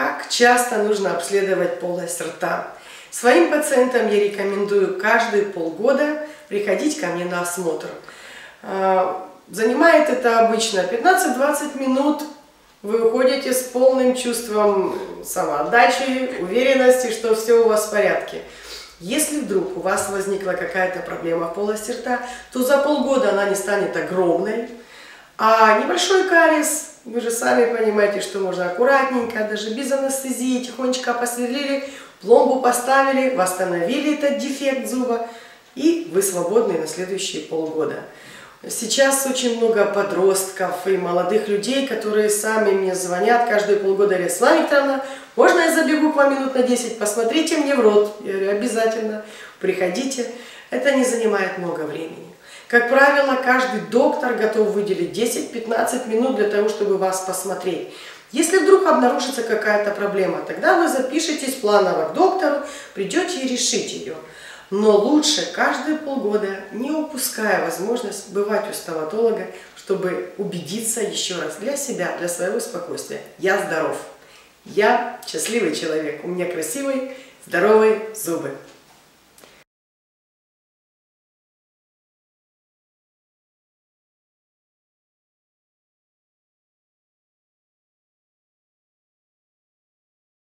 Как часто нужно обследовать полость рта? Своим пациентам я рекомендую каждые полгода приходить ко мне на осмотр. Занимает это обычно 15-20 минут. Вы уходите с полным чувством самоотдачи, уверенности, что все у вас в порядке. Если вдруг у вас возникла какая-то проблема в полости рта, то за полгода она не станет огромной. А небольшой кариес, вы же сами понимаете, что можно аккуратненько, даже без анестезии, тихонечко посверлили, пломбу поставили, восстановили этот дефект зуба, и вы свободны на следующие полгода. Сейчас очень много подростков и молодых людей, которые сами мне звонят каждые полгода, говорят: Светлана Викторовна, можно я забегу к вам минут на 10, посмотрите мне в рот? Я говорю: обязательно, приходите. Это не занимает много времени. Как правило, каждый доктор готов выделить 10-15 минут для того, чтобы вас посмотреть. Если вдруг обнаружится какая-то проблема, тогда вы запишетесь планово к доктору, придете и решите ее. Но лучше каждые полгода, не упуская возможность бывать у стоматолога, чтобы убедиться еще раз для себя, для своего спокойствия: я здоров, я счастливый человек, у меня красивые, здоровые зубы.